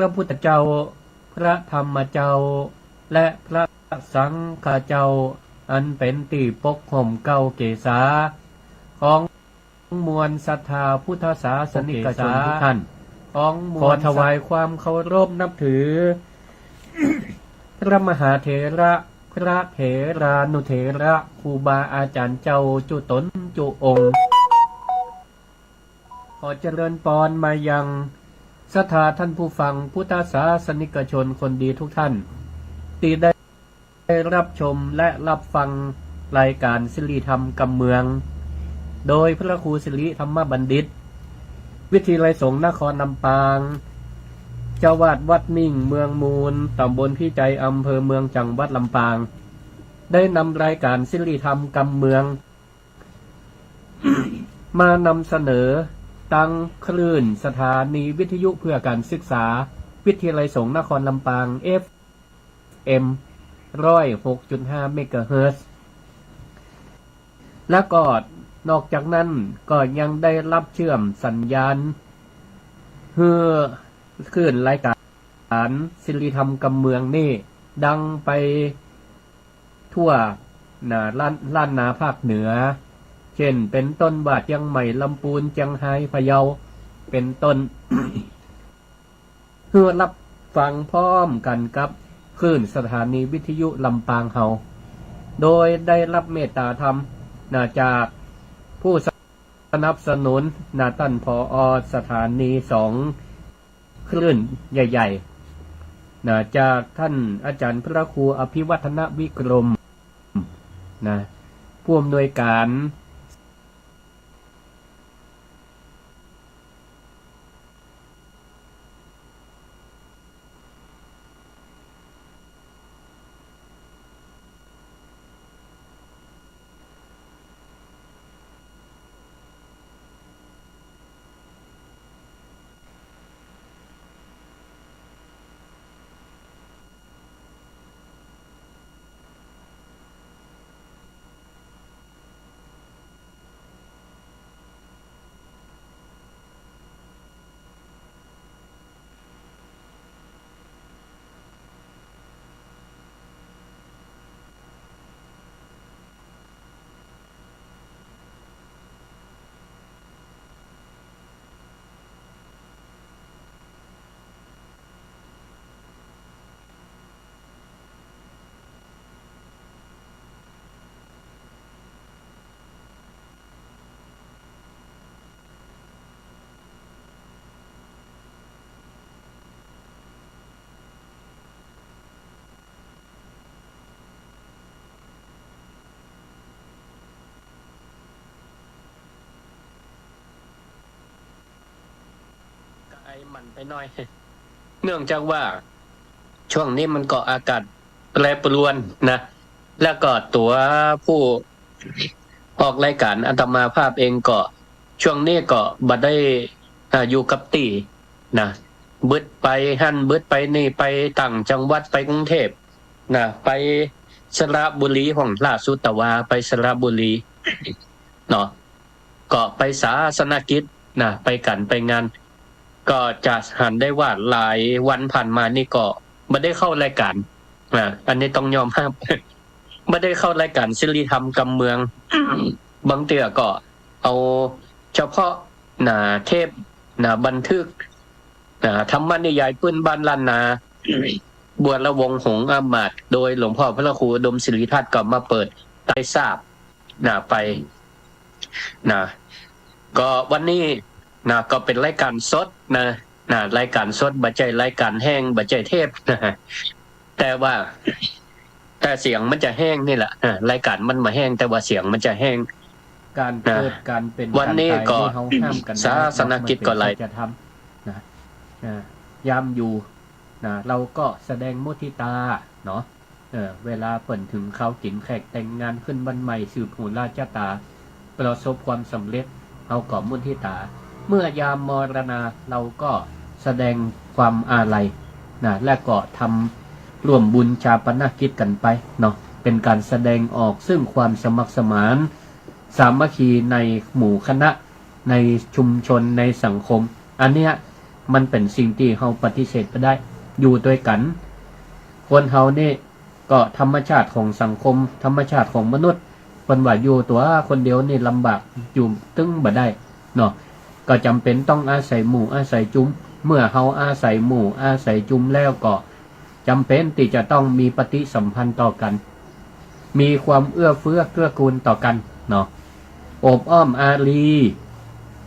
พระพุทธเจ้าพระธรรมเจ้าและพระสังฆเจ้าอันเป็นตีปกห่มเก้าเกษาของมวลศรัทธาพุทธศาสนิกชนทุกท่านขอถวายความเคารพนับถือ พระมหาเถระพระเถรานุเถระครูบาอาจารย์เจ้าจุตนจุองค์ขอเจริญปอนมายังศรัทธาท่านผู้ฟังพุทธศาสนิกชนคนดีทุกท่านที่ได้รับชมและรับฟังรายการสิริธรรมกำเมืองโดยพระครูสิริธรรมบัณฑิตวิทยาลัยสงฆ์นครลำปางเจ้าวาดวัดมิ่งเมืองมูลตำบลพี่ใจอำเภอเมืองจังหวัดลำปางได้นำรายการสิริธรรมกำเมือง มานำเสนอตั้งคลื่นสถานีวิทยุเพื่อการศึกษาวิทยาลัยสงฆ์นครลำปาง FM 106.5 เมกะเฮิรตซ์และก็นอกจากนั้นก็ยังได้รับเชื่อมสัญญาณเพื่อคลื่นรายการสิริธรรมกำเมืองนี่ดังไปทั่วล้านนาภาคเหนือเช่นเป็นต้นบาดยังใหม่ลำพูนเชียงไฮ้พะเยาเป็นต้น เพื่อรับฟังพร้อมกันกับคลื่นสถานีวิทยุลำปางเฮาโดยได้รับเมตตาธรรมจากผู้สนับสนุนท่านผอ.สถานี2คลื่นใหญ่ๆจากท่านอาจารย์พระครูอภิวัฒนวิกรมผู้อำนวยการมันไปหน่อยเนื่องจากว่าช่วงนี้มันก็อากาศแปรปรวนนะแล้วก็ตัวผู้ออกรายการอาตมาภาพเองก็ช่วงนี้ก็บ่ได้อยู่กับตีนะบึดไปหั่นบึดไปนี่ไปต่างจังหวัดไปกรุงเทพนะไปสระบุรีของล่าสุดแต่ว่าไปสระบุรีเนาะก็ไปศาสนกิจนะไปกันไปงานก็จะหันได้ว่าหลายวันผ่านมานี่ก็ไม่ได้เข้ารายการอันนี้ต้องยอมรับ ไม่ได้เข้ารายการสิริธรรมกำเมือง บางเตือก็เอาเฉพาะเทปบันทึกธรรมนิยายปื้นบ้านล้านนาบวชละวงหงส์อามาตย์โดยหลวงพ่อพระครูอุดมศิริทัตน์ก็มาเปิดใต้ทราบไปก็วันนี้ก็เป็นรายการสดรายการสดบ่ใช่รายการแห้งบ่ใช่เทปแต่ว่าแต่เสียงมันจะแห้งนี่แหละรายการมันมาแห้งแต่ว่าเสียงมันจะแห้งการเกิดการเป็นวันนี้ก็ศาสนกิจก็เลยจะทำยามอยู่เราก็แสดงมุทิตาเนาะเวลาเปิ่นถึงเขากินแขกแต่งงานขึ้นวันใหม่สืบหูราชตาประสบความสำเร็จเอาก่อมุทิตาเมื่อยามมรณะเราก็แสดงความอาลัยและก็ทำร่วมบุญชาปนกิจกันไปเนาะเป็นการแสดงออกซึ่งความสมัครสมานสามัคคีในหมู่คณะในชุมชนในสังคมอันเนี้ย มันเป็นสิ่งที่เฮาปฏิเสธไม่ได้อยู่ด้วยกันคนเฮานี่ก็ธรรมชาติของสังคมธรรมชาติของมนุษย์เพิ่นว่าอยู่ตัวคนเดียวนี่ลำบากอยู่ตึงบ่ได้เนาะก็จำเป็นต้องอาศัยหมู่อาศัยจุ้มเมื่อเฮาอาศัยหมู่อาศัยจุ้มแล้วก็จำเป็นที่จะต้องมีปฏิสัมพันธ์ต่อกันมีความเอื้อเฟื้อเกื้อกูลต่อกันเนาะโอบอ้อมอารี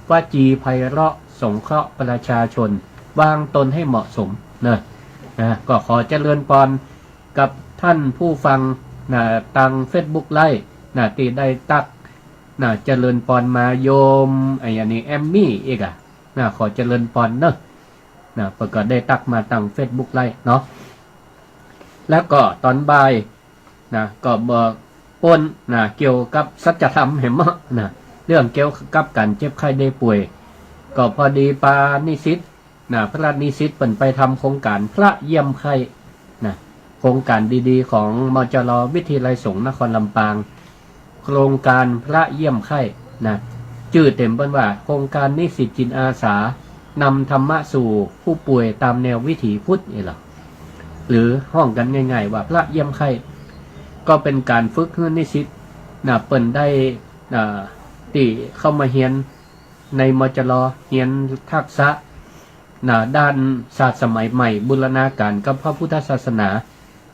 วจีไพเราะสงเคราะห์ประชาชนวางตนให้เหมาะสมนะก็ขอเจริญพรกับท่านผู้ฟังนะทาง Facebook ไลฟ์นะที่ได้ตักนะเจริญพรมาโยมไอ้อันนี้แอมมี่อีกนะขอเจริญพรเนอะนะเพิ่นก็ได้ตักมาทาง Facebook ไลฟ์เนาะแล้วก็ตอนบ่ายนะก็บอกป้นนะเกี่ยวกับสัจธรรมเห็นมั้ยนะเรื่องเกี่ยวกับการเจ็บไข้ได้ป่วยก็พอดีปานิสิตนะพระนิสิตเปิ่นไปทำโครงการพระเยี่ยมไข้นะโครงการดีๆของมจร.วิทยาลัยสงฆ์นครลำปางโครงการพระเยี่ยมไข้นะชื่อเต็มเปิ้นว่าโครงการนิสิตจิตอาสานำธรรมะสู่ผู้ป่วยตามแนววิถีพุทธนี่หรอหรือห้องกันง่ายๆว่าพระเยี่ยมไข้ก็เป็นการฝึกให้นิสิตนะเปิ่นได้ที่เข้ามาเรียนในมจร.เรียนทักษะด้านศาสตร์สมัยใหม่บูรณาการกับพระพุทธศาสนา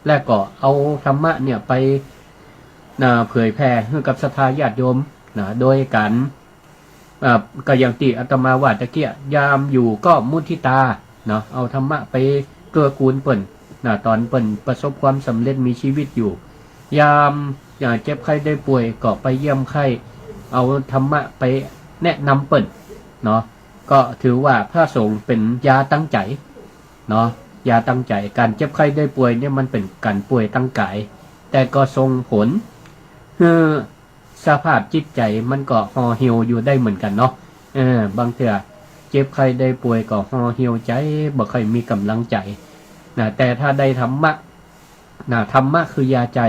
และก็เอาธรรมะเนี่ยไปเผยแผ่ให้กับศรัทธาญาติโยมโดยการก็อย่างที่อาตมาว่าตะเกียยามอยู่ก็มุทิตาเอาธรรมะไปเกื้อกูลเปิ่นตอนเปิ่นประสบความสำเร็จมีชีวิตอยู่ยามเจ็บไข้ได้ป่วยก็ไปเยี่ยมไข้เอาธรรมะไปแนะนำเปิ่นก็ถือว่าพระสงฆ์เป็นยาตั้งใจยาตั้งใจการเจ็บไข้ได้ป่วยเนี่ยมันเป็นการป่วยตั้งกายแต่ก็ส่งผลคือสภาพจิตใจมันก็ห่อเหี่ยวอยู่ได้เหมือนกันเนาะบางเทื่อเจ็บไข้ได้ป่วยก็ห่อเหี่ยวใจบ่ค่อยมีกำลังใจแต่ถ้าได้ธรรมะธรรมะคือยาใจ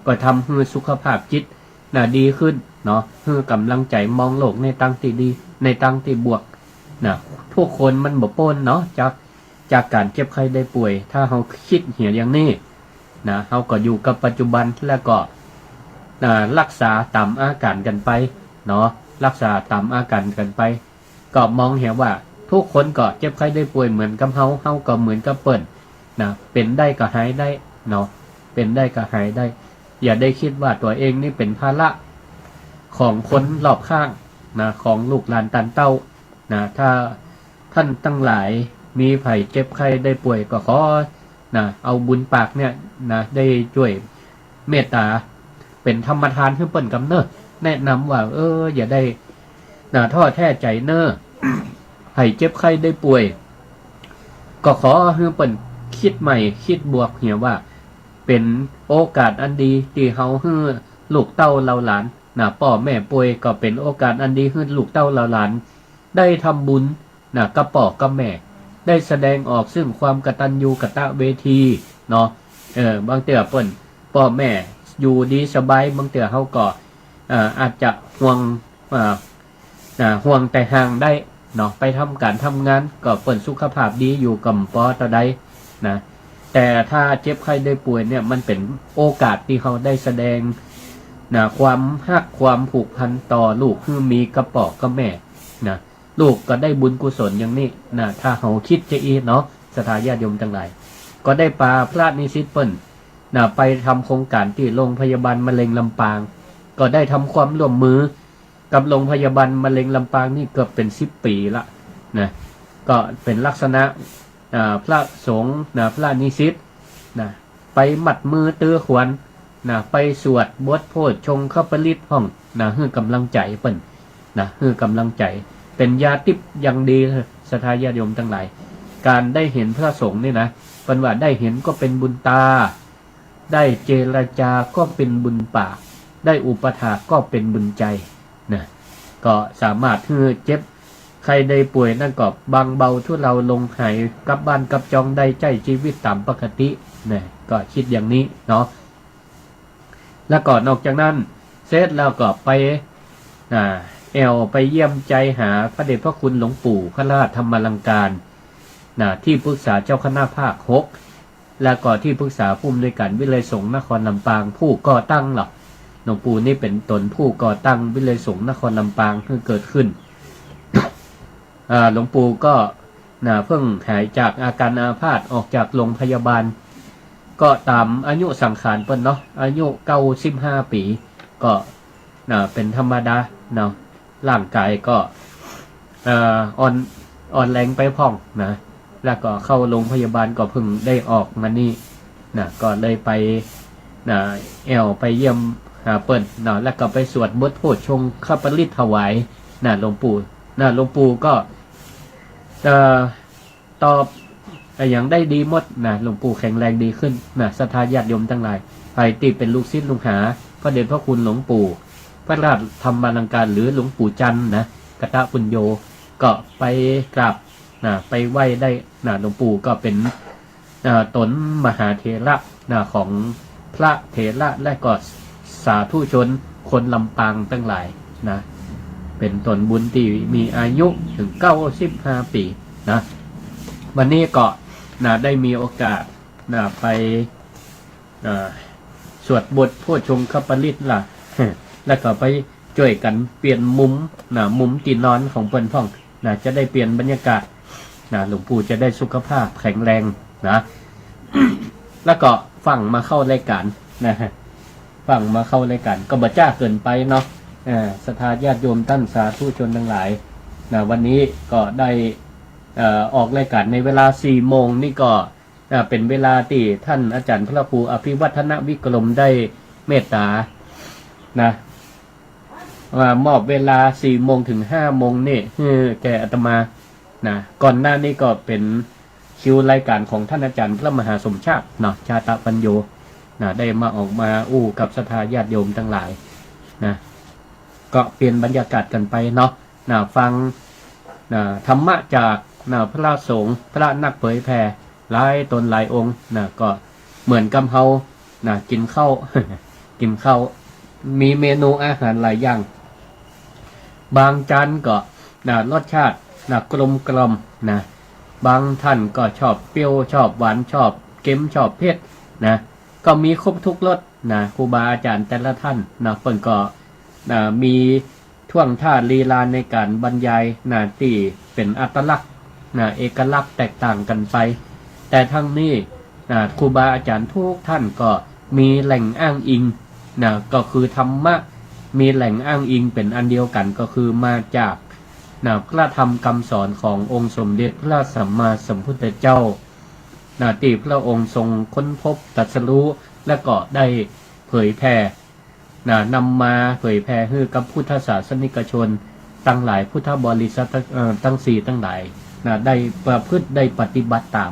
ก็ทำให้สุขภาพจิตดีขึ้นให้กำลังใจมองโลกในทางที่ดีในทางที่บวกทุกคนมันบ่พ้นจากการเจ็บไข้ได้ป่วยถ้าเราคิดเหี่ยอย่างนี้เราก็อยู่กับปัจจุบันแล้วก็รักษาตามอาการกันไปรักษาตามอาการกันไปก็มองเห็นว่าทุกคนก็เจ็บไข้ได้ป่วยเหมือนกับเฮาก็เหมือนกับเปิ้นเป็นได้ก็หายได้เป็นได้ก็หายได้อย่าได้คิดว่าตัวเองนี่เป็นภาระของคนรอบข้างของลูกหลานตันเต้าถ้าท่านทั้งหลายมีไผเจ็บไข้ได้ป่วยก็ขอเอาบุญปากเนี่ยได้ช่วยเมตตาเป็นธรรมทานให้เปิ้นกับเนอะแนะนำว่าอย่าได้ท้อแท้ใจเนอะไผเจ็บไข้ได้ป่วยก็ขอให้เปิ้นคิดใหม่คิดบวกเหี่ยว่าเป็นโอกาสอันดีที่เฮาให้ลูกเต้าเราหลานพ่อแม่ป่วยก็เป็นโอกาสอันดีให้ลูกเต้าเราหลานได้ทำบุญกับพ่อกับแม่ได้แสดงออกซึ่งความกตัญญูกตเวทีบางเตือเปิ้นพ่อแม่อยู่ดีสบายบางเตือเฮาก็อาจจะห่วงแต่ห่างได้ไปทำการทำงานก็เปิ้นสุขภาพดีอยู่กับปอตะใดแต่ถ้าเจ็บไข้ได้ป่วยเนี่ยมันเป็นโอกาสที่เขาได้แสดงความฮักความผูกพันต่อลูกคือมีกระป๋อกับแม่ลูกก็ได้บุญกุศลอย่างนี้ถ้าเขาคิดจะอีศรัทธาญาติโยมทั้งหลายก็ได้ปาพระนิสิตเปิ้นไปทำโครงการที่โรงพยาบาลมะเร็งลำปางก็ได้ทำความร่วมมือกับโรงพยาบาลมะเร็งลำปางนี่เกือบเป็น10 ปีละก็เป็นลักษณะพระสงฆ์พระนิสิตไปหมัดมือเตื้อขวัญไปสวดบทโพชฌงคปริตห้องให้กำลังใจเปิ้นให้กำลังใจเป็นยาทิพย์อย่างดีศรัทธาญาติโยมทั้งหลายการได้เห็นพระสงฆ์นี่เปิ้นว่าได้เห็นก็เป็นบุญตาได้เจรจาก็เป็นบุญปากได้อุปถากก็เป็นบุญใจก็สามารถให้เจ็บใครได้ป่วยนั่นก็บางเบาทุเราลงหายกลับบ้านกลับจองได้ใจชีวิตตามปกติก็คิดอย่างนี้แล้วก็นอกจากนั้นเสร็จแล้วก็ไป แอวไปเยี่ยมใจหาพระเดชพระคุณหลวงปู่พระราชธรรมลังการที่ปรึกษาเจ้าคณะภาค6และก็ที่ปรึกษาผู้อำนวยการวิเลยสงฆ์นครลำปางผู้ก่อตั้งหรอกหลวงปู่นี่เป็นตนผู้ก่อตั้งวิเลยสงฆ์นครลำปางเพิ่งเกิดขึ้นหลวงปู่ก็เพิ่งหายจากอาการอาพาธออกจากโรงพยาบาลก็ตามอายุสังขารเปิ้นเนาะอายุ95 ปีก็เป็นธรรมดาเนาะร่างกายก็อ่อนแรงไปพ่องนะแล้วก็เข้าโรงพยาบาลก็เพิ่งได้ออกมานี่ก็เลยไปแอวไปเยี่ยมเปิ้นแล้วก็ไปสวดบทโพชฌงคปริตถวายหลวงปู่ก็ตอบอย่างได้ดีหมดหลวงปู่แข็งแรงดีขึ้นศรัทธาญาติโยมทั้งหลายไปติเป็นลูกศิษย์ลูกหาพระเดชพระคุณหลวงปู่พระราชธรรมลังการหรือหลวงปู่จันทร์กตปุญโญก็ไปกราบไปไหว้ได้หลวงปู่ก็เป็นตนมหาเถระของพระเถระและก็สาธุชนคนลำปางทั้งหลายเป็นตนบุญที่มีอายุถึง95 ปีวันนี้ก็ได้มีโอกาสไปสวดบทโพชฌงคปริตล่ะ แล้วก็ไปช่วยกันเปลี่ยนมุมที่นอนของเปิ้นพ่องจะได้เปลี่ยนบรรยากาศหลวงปู่จะได้สุขภาพแข็งแรงแล้วก็ฟังมาเข้ารายการฟังมาเข้ารายการก็บ่จ้าเกินไปเนาะศรัทธาญาติโยมท่านสาธุชนทั้งหลายวันนี้ก็ได้ออกรายการในเวลา 4 โมงนี่ก็เป็นเวลาที่ท่านอาจารย์พระครูอภิวัฒนวิกรมได้เมตตามอบเวลา 4 โมงถึง 5 โมงนี่แก่อาตมาก่อนหน้านี้ก็เป็นคิวรายการของท่านอาจารย์พระมหาสมชาติชาตปัญโยได้มาออกมากับศรัทธาญาติโยมทั้งหลายก็เปลี่ยนบรรยากาศกันไปเนาะฟังธรรมะจากพระสงฆ์พระนักเผยแผ่หลายตนหลายองค์ก็เหมือนกับเฮากินข้าว กินข้าวมีเมนูอาหารหลายอย่างบางจานก็รสชาติกลมกล่อมบางท่านก็ชอบเปรี้ยวชอบหวานชอบเค็มชอบเผ็ดก็มีครบทุกรสครูบาอาจารย์แต่ละท่านเพิ่นก็มีท่วงท่าลีลาในการบรรยายที่เป็นอัตลักษณ์เอกลักษณ์แตกต่างกันไปแต่ทั้งนี้ครูบาอาจารย์ทุกท่านก็มีแหล่งอ้างอิงก็คือธรรมะมีแหล่งอ้างอิงเป็นอันเดียวกันก็คือมาจากพระธรรมคำสอนขององค์สมเด็จพระสัมมาสัมพุทธเจ้าที่พระองค์ทรงค้นพบตรัสรู้และก็ได้เผยแผ่นำมาเผยแผ่ให้กับพุทธศาสนิกชนตั้งหลายพุทธบริษัทตั้ง4ตั้งหลายได้ประพฤติได้ปฏิบัติตาม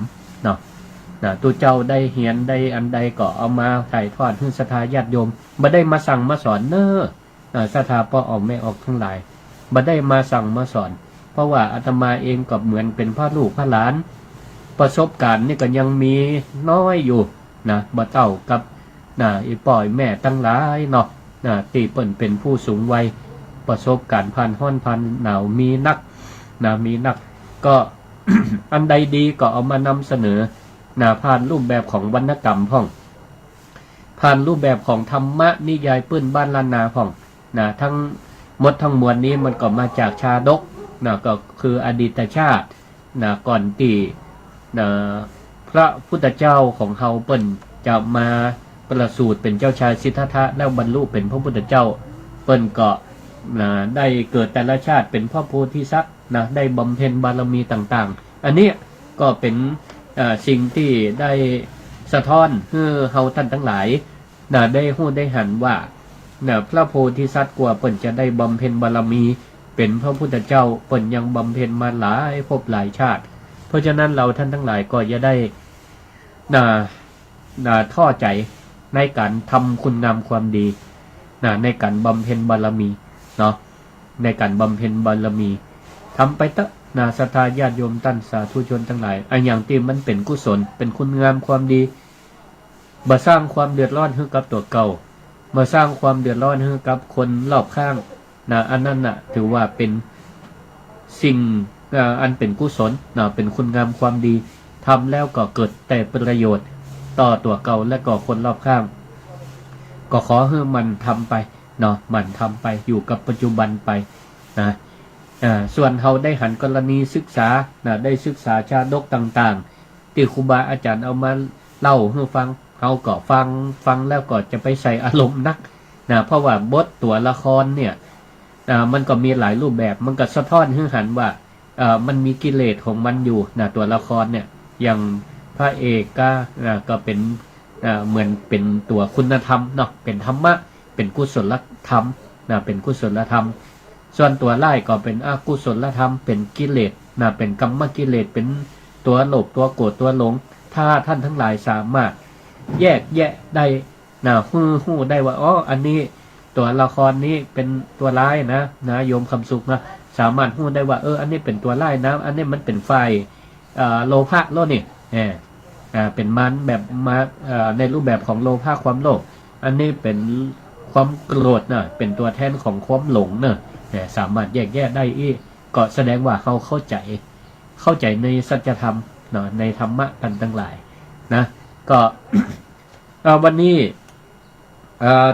ตัวเจ้าได้เหียนได้อันใดก็เอามาถ่ายทอดให้ศรัทธาญาติโยมบ่ได้มาสั่งมาสอนศรัทธาพ่อออกแม่ออกทั้งหลายบ่ได้มาสั่งมาสอนเพราะว่าอาตมาเองก็เหมือนเป็นพ่อลูกพ่อหลานประสบการณ์นี่ก็ยังมีน้อยอยู่บ่เท่ากับอีป่อยแม่ตั้งหลายตีเปิ้นเป็นผู้สูงวัยประสบการณ์ผ่านห้อนผ่านหนาวมีนักก็ อันใดดีก็เอามานำเสนอผ่านรูปแบบของวรรณกรรมพ่องผ่านรูปแบบของธรรมะนิยายปื้นบ้านล้านนาพ่องทั้งหมดทั้งมวลนี้มันก็มาจากชาดกก็คืออดีตชาติก่อนที่พระพุทธเจ้าของเฮาเปิ้นจะมาประสูติเป็นเจ้าชายสิทธัตถะแล้วบรรลุเป็นพระพุทธเจ้าเปิ้นก็ได้เกิดแต่ละชาติเป็นพระโพธิสัตว์ได้บำเพ็ญบารมีต่างๆอันนี้ก็เป็นสิ่งที่ได้สะท้อนให้เฮาท่านทั้งหลายได้ฮู้ได้หันว่าพระโพธิสัตว์กว่าเปิ้นจะได้บำเพ็ญบารมีเป็นพระพุทธเจ้าเปิ้นยังบำเพ็ญมาหลายภพหลายชาติเพราะฉะนั้นเราท่านทั้งหลายก็จะได้ท้อใจในการทำคุณงามความดีในการบำเพ็ญบารมีในการบำเพ็ญบารมีทำไปเถอะศรัทธาญาติโยมท่านสาธุชนทั้งหลายอันอย่างที่มันเป็นกุศลเป็นคุณงามความดีบ่สร้างความเดือดร้อนให้กับตัวเก่าบ่สร้างความเดือดร้อนให้กับคนรอบข้าง นะอันนั้นน่ะถือว่าเป็นสิ่งอันเป็นกุศลนะเป็นคุณงามความดีทำแล้วก็เกิดแต่ประโยชน์ต่อตัวเก่าและก็คนรอบข้างก็ขอให้มันทำไปเนาะมันทำไปอยู่กับปัจจุบันไปนะส่วนเขาได้หันกรณีศึกษานะได้ศึกษาชาดกต่างๆที่ครูบาอาจารย์เอามาเล่าให้ฟังเขาก็ฟังแล้วก็จะไปใส่อารมณ์นักนะเพราะว่าบทตัวละครเนี่ยมันก็มีหลายรูปแบบมันก็สะท้อนให้หันว่ามันมีกิเลสของมันอยู่นะตัวละครเนี่ยอย่างพระเอกก็เป็นเหมือนเป็นตัวคุณธรรมเนาะเป็นธรรมะเป็นกุศลธรรมนะเป็นกุศลธรรมส่วนตัวไล่ก็เป็นอกุศลธรรมเป็นกิเลสนะเป็นกรรมกิเลสเป็นตัวโลภตัวโกรธตัวหลงถ้าท่านทั้งหลายสามารถแยกแยะได้นะหู้ได้ว่าอ๋ออันนี้ตัวละครนี้เป็นตัวร้ายนะโยมคำสุขนะสามารถหู้ได้ว่าอันนี้เป็นตัวร้ายนะอันนี้มันเป็นไฟโลภะโลนี่เป็นมันแบบมาในรูปแบบของโลภะความโลภอันนี้เป็นความโกรธนะเป็นตัวแทนของความหลงเนอะสามารถแยกแยะได้อีกก็แสดงว่าเขาเข้าใจในสัจธรรมเนาะในธรรมะกันทั้งหลายนะก็ วันนี้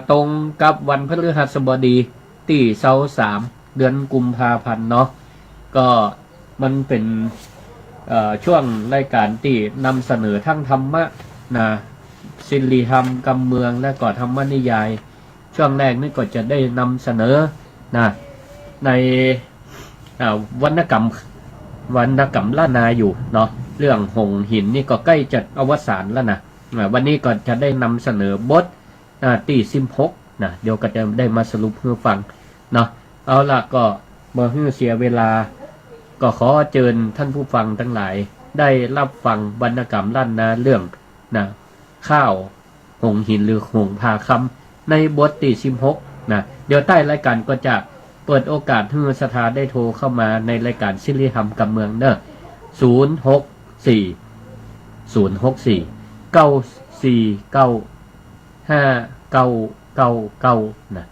ตรงกับวันพฤหัสบดีที่23 เดือนกุมภาพันธ์เนาะก็มันเป็นช่วงรายการที่นำเสนอทั้งธรรมะนะศิลธรรมกำเมืองและก็ธรรมนิยายช่วงแรกนี่ก็จะได้นำเสนอนะในวรรณกรรมล้านนาอยู่เนาะเรื่องหงหินนี่ก็ใกล้จะอวสานแล้วนะวันนี้ก็จะได้นำเสนอบทที่16นะเดี๋ยวก็จะได้มาสรุปให้ฟังเนาะเอาล่ะก็เมื่อเสียเวลาก็ขอเชิญท่านผู้ฟังทั้งหลายได้รับฟังวรรณกรรมล้านนาเรื่องนะข้าวหงหินหรือหงพาคำในบทที่16นะเดี๋ยวใต้รายการก็จะเปิดโอกาสให้สถาได้โทรเข้ามาในรายการศิลธรรมกำเมืองเนอะ064 นะ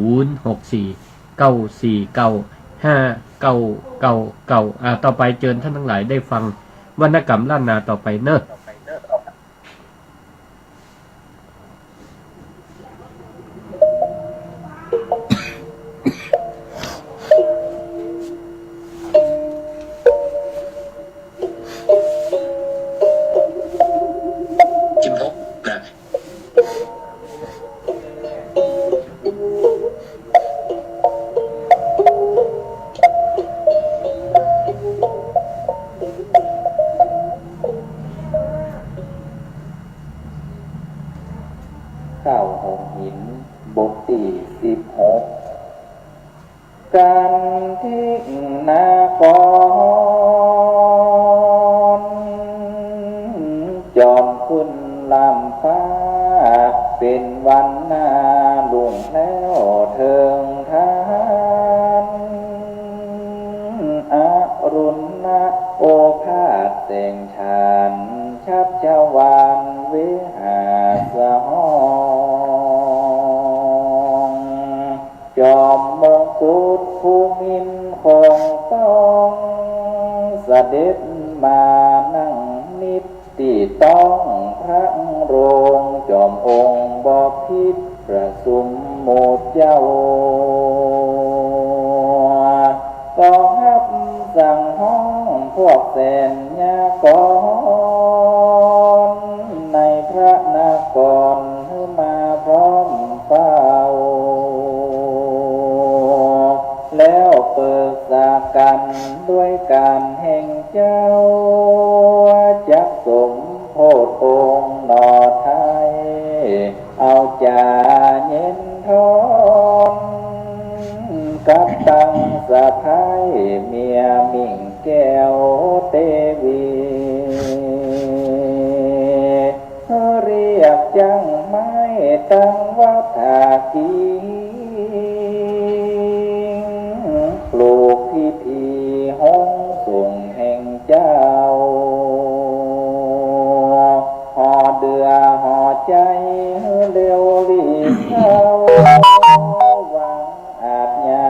064 94999ต่อไปเชิญท่านทั้งหลายได้ฟังวรรณกรรมล้านนาต่อไปเนอะข้าวหงหินบทที่16การทิ้งนาก่อนจอมขึ้นลำฟ้าเป็นวันหน้าลุ่งแล้วเทิงทานอรุณนะโอภาสแต่งชานชับเจ้าวานวิหาสหจอมมงกุฎภูมินคงต้องเสด็จมานั่งนิตติต้องพระโรงจอมองค์บพิตรประสุมโมดเจ้าก็ฮับสั่งห้องพวกแสนยากรในพระนครมาพร้อมเฝ้าแล้วเปิดสากันด้วยการแห่งเจ้าจักสมโพธิ์องค์หนอไทยเอาจ่าเย็นทอนกับตั้งสะพายเมียมิ่งแก้วเตวีเรียกจังไม่ตั้งวัฏากีปลูกพิธีห้องส่งแห่งเจ้าห่อเดือห่อใจเร็วรีบเข้าหวังอาจยา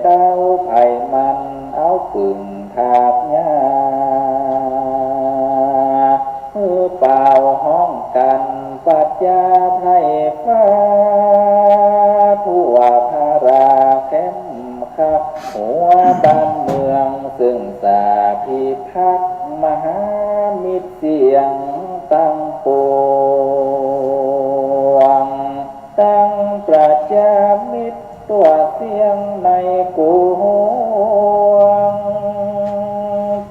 ดาวไผ่มันเอาปึ่งถากหญ้าเป่าห้องกันปัจจาไพฟ้าทั่วภาราเข้มขับหัวบ้านเมืองซึ่งสาพิพักษ์มหามิตรเสียงตั้งปวงตั้งประชามิตรตัวเสียงในกวง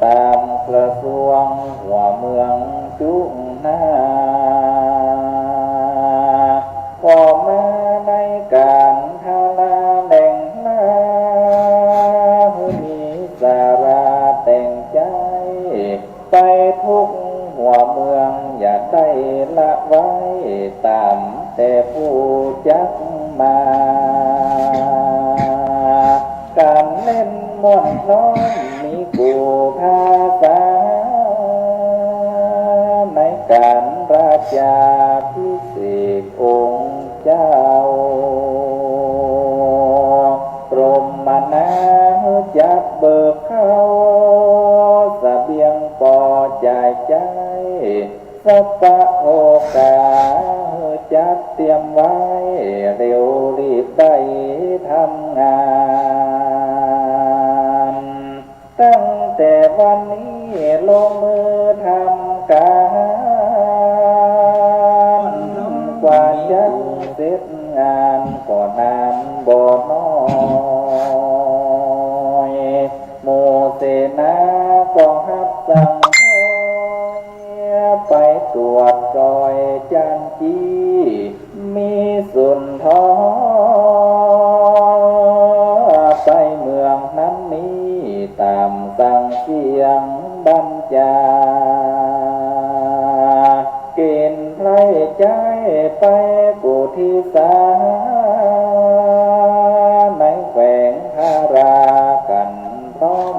ตามกระทรวงหัวเมืองจุนาก็มาในการทาราแหล่งนามีสาราแต่งใจไปทุกหัวเมืองอย่าได้ละไว้ตามแต่ผู้จักมาการเล่นม่วนน้อมมีกูภาษาในการราชาพิเศษองค์เจ้ากรมมนาจัดเบิกเข้าเสบียงปอจ่ายใจสัพพะโอกาจัดเตรียมไว้เร็วรีบได้ทำงานตั้งแต่วันนี้ลงมือทำการกว่าจะเสร็จงานก็นานบ่น้อยหมู่เสนาก็ฮับสั่งไปตรวจรอยจันจีมีสุนทรไปเมืองนั้นนี้ตามสั่งเสียงบัญชาเกณฑ์ไพร่ใจไปกุทิสาในแขวงคารากันพร้อม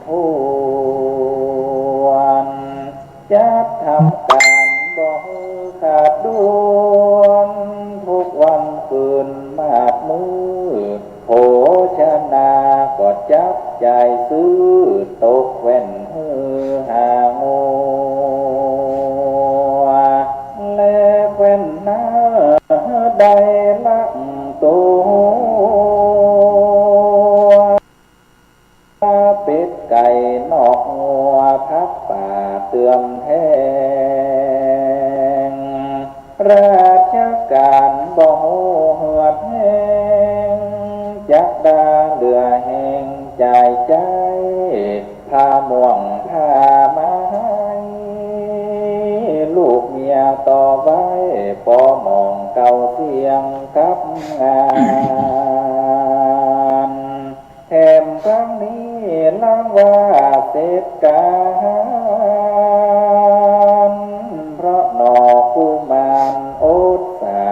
ทุนจัดทำการบ่ขาดดวนทุกวันคืนมาดมือโภชนาก็จับใจายซื้อตกแว่นหือหางัวและแว่นหน้าได้ลักตัวเป็ดไก่นอกงัวพักป่าเตือมแห้งราชการบ่เหือดแห้งจักดาเหลือแห้งใจใจพาม่วงพามาให้ลูกเมียต่อไว้พอมองเก่าเสียงกับงานแถมครั้งนี้ล้างว่าเสร็จการเพราะหนอกุมารโอดสา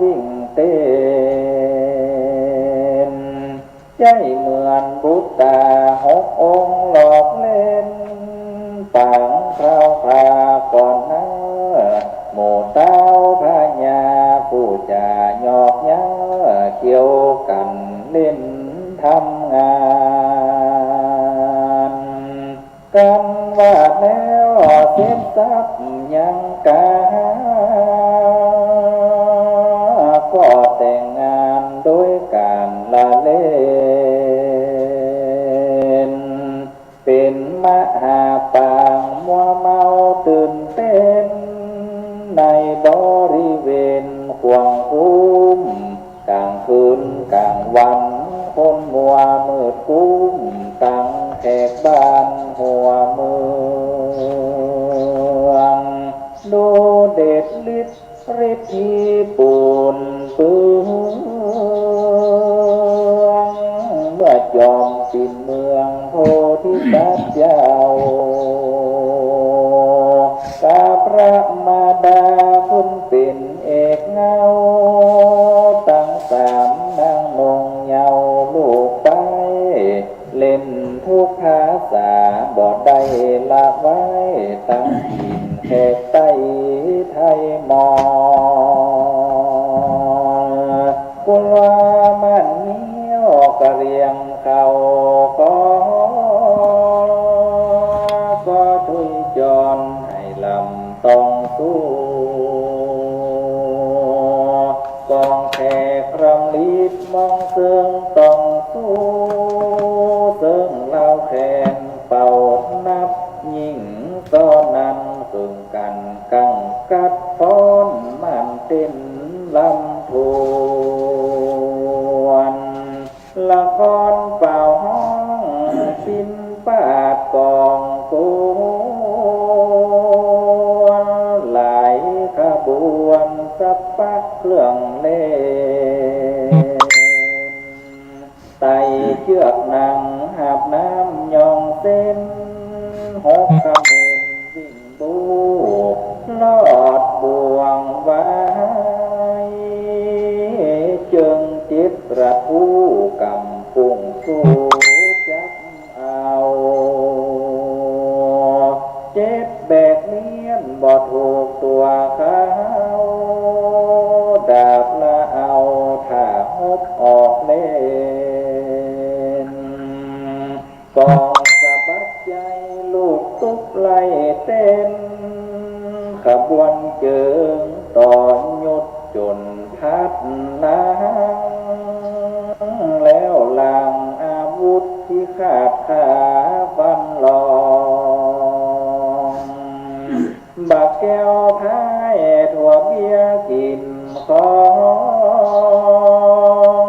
วิ่งเต้นใจเหมือนบุตตาหกองค์หลอกเล่นปังคราวคราก่อนหน้าหมู่เต้าพระญาผู้จ่าหยอกย้าเกี่ยวกันเล่นทำงานกันว่าแล้วเสร็จสับยังกาก็แต่งงานโดยการละเล่นเป็นมหาปางมัวเมาตื่นเต้นในบริเวณขวางคุ้มกลางคืนกลางวันคนมัวมืดกุ้มตั้งแขกบ้านหัวเมืองดูเด็ดลิศฤทธิปูนปืองเมื่อจอมปินเมืองโพธิสัตว์เจ้ากาพระมาดาคุณเป็นเอกเงาตั้งสามนางนงเยาลูกไปเล่นทุกภาษาบ่ได้ละไว้ตั้งหินแขกไต้ไทยมอกุลามันเนี้ย กระเรียงเขาก็ช่วยจรให้ลำต้องสู้กองแขกรำลีดมองเสื่องต้องสู้เสื่องเล่าแขนเป่านับยิ่งซ้อนนั้นสึ่งกันกังกัดฟ้อนมันเต้นลำทวนละครเป่าห้องสิ้นปาดกองกูหลายขบวนสับปะเครื่องเล่นไต่เชือกนางหาบน้ำยองเส้นหกขมิ้นวิ่งบูลอดบ่วงไว้จึงจิตประทูกำปุงสู้จับเอาเจ็บแบกเมียนบ่ถูกตัวเขาดาบละเอาถ้าหบออกเล่นกองสะบัดใจลูกตุกไล่เต้นขบวนเจิงต่อยุดจนพัดล้างแล้วลางอาวุธที่ขาดขาฟันหลองบักแก้วพายถั่วเบียกินของ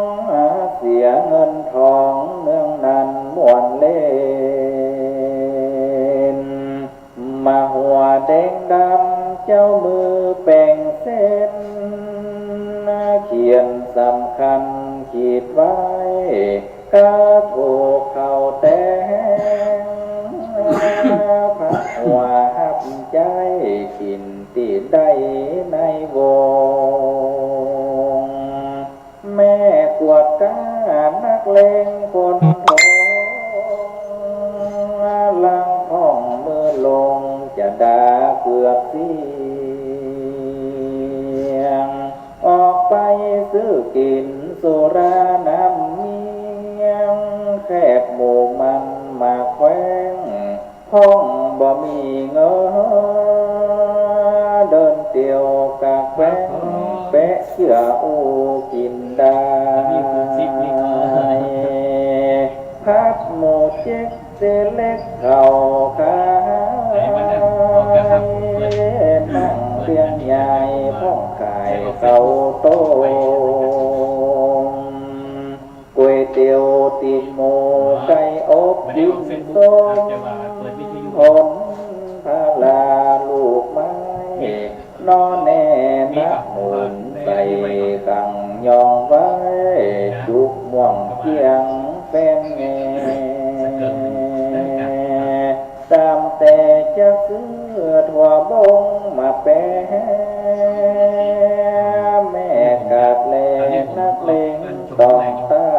เสียเงินทองเมืองนั้นม่วนเล่นมาหัวแดงดำเจ้ามือแป่งเส้นเขียนสำคัญขีดไว้กระถูกเข้าแต่พักหัวหับใจกินตีได้ในวงแม่กวดกานักเลงคนทองลังห้องมือลงจะด่าเกือบเสียงออกไปซื้อกินสุราน้ำเมียงแคบหมู่มันมาแขวงห้องบ่มีเงินเดินเตียวกะแขวงแปะเชื่ออูกินได้พัดหมูเจ๊กเสเล็กเข่าขานั่งเตียงใหญ่พ้องขายเข่าโตก๋วยเตี๋ยวตีนหมูไก่อบดินส้มผลพาลาลูกไม้นอนแน่นักหมุนใส่กังยองไว้จุกม่วงเจียงแฟนแงตามแต่จะซื้อถั่วบงมาแปะแม่กาดแลนักเลงต้องเต้า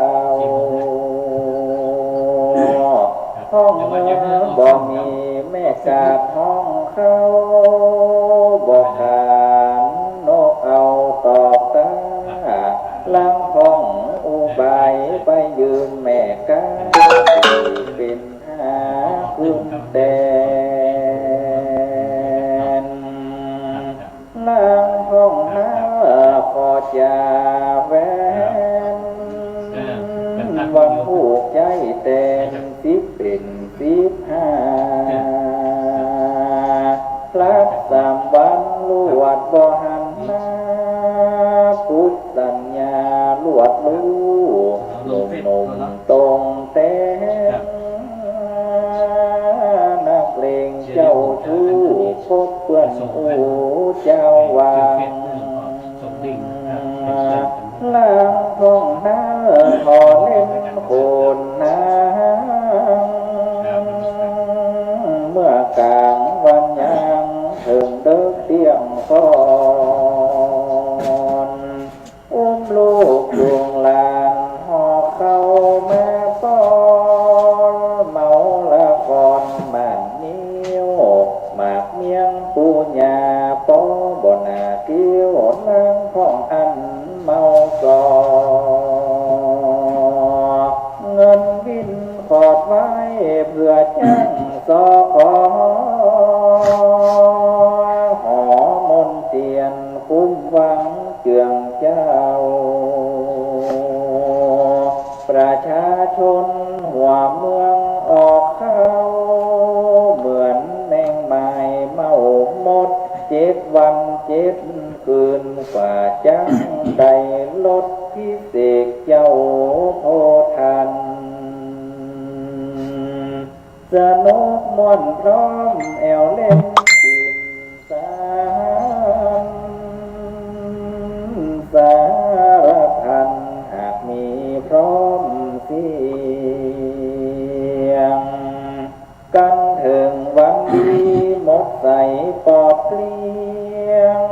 ห้องเมืองบ่มีแม่กาดห้องเขาบ่ขานนกเอาตอบตาลังห้องอุบายไปยืมแม่กาดเป็นหาขึ้นแต่ลังห้องหาพอจะแวนวันผูกใจเต้นสิบเป็น15ลัด3 วันลวดบ่หันหน้าพุทธสัญญาลวดลูหนุ่มตรงเต้นนักเลงเจ้าชู้พบเพื่อนอูเจ้าวางล่างท้องหน้าขอเล่นโคนน้ำเมื่อกลางวันยังถึงเดิกเตียงก่อนอุ้มลูกดวงลานหอบเข้ามาป้อนเมาละก่อนมันนิ้วหมากเมียงปูญาป้อบนา อจังสอขอหอมนเทียนคุ้มหวังเจืองเจ้าประชาชนหัวเมืองออกเข้าเหมือนแมงไม้เมาหมด7 วัน7 คืนฝ่าจังได้ลดพิเศษเจ้าโพทันสนุกม่วนพร้อมแอวเล่นดินสานสารพันหากมีพร้อมเสียงกันถึงวันดีหมดใสปอดเกลี้ยง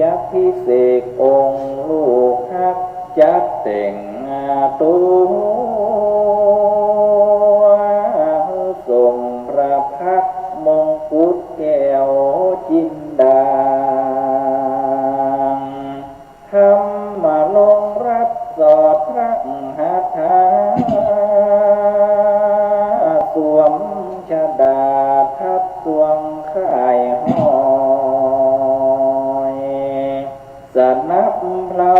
จักพิเศษองค์ลูกฮักจัดแต่งตัวทรงพระพักตร์มงกุฎแก้วจินดาธรรมาลงรับสอดพระหัตถาสวมชดาทับสวงข่ายห้อยสนับเพลา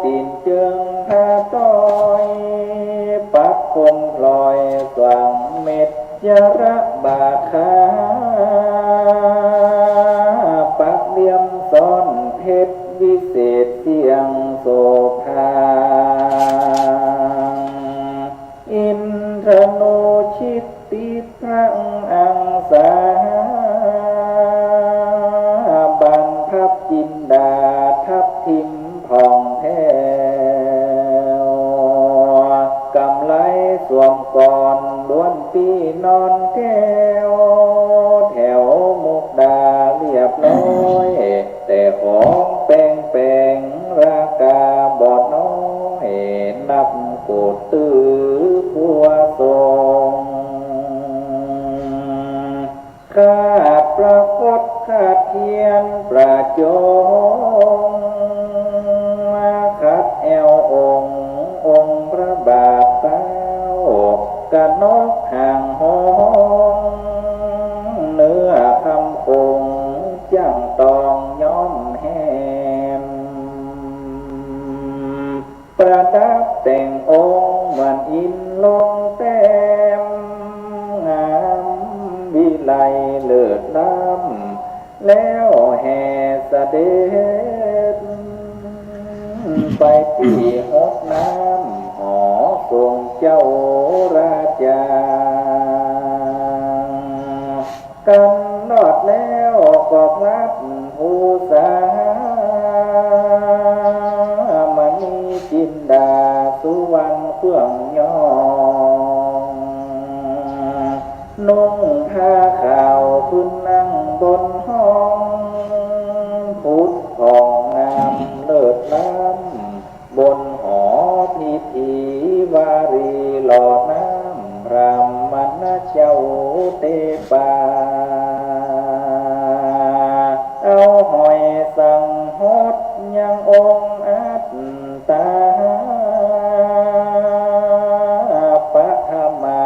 ตีนเจิงท่าต้อยปักคมพลอยสว่างเม็ดยระบาคาปักเลี่ยมซ้อนเพชรวิเศษเสียงโสภาอินทโนชิตติพระอังสาบันพับจินดาทับทิมผ่องแผ้วกำไลสวมก่อนล้วนปีนอนแก้วแถวมุกดาเรียบร้อยแต่ของแปลงราคาบอดน้อยนับโกดตื้อผัวทรงขาดประคตขาดเทียนประจงขัดแอวองค์พระบาทเต้ากะนกห่างห้องเนื้อคำคงจังตองย้อมแหมประดับแต่งองค์เหมือนอินลงแต้มงามวิไลเลิศล้ำแล้วแห่เสด็จไปที่หดน้ำหอทรงเจ้าราชากันนอดแล้วก็พลัดผู้สามณีจินดาสุวรรณเครื่องย่องนุ่งผ้าขาวขึ้นนั่งบนห้องพุทธผ่องงามเลิศล้ำบนหอพิธีวารีหลอดน้ำพรามณเจ้าเตปาเอาหอยสังหดยังองค์อัตตาปะธรรมา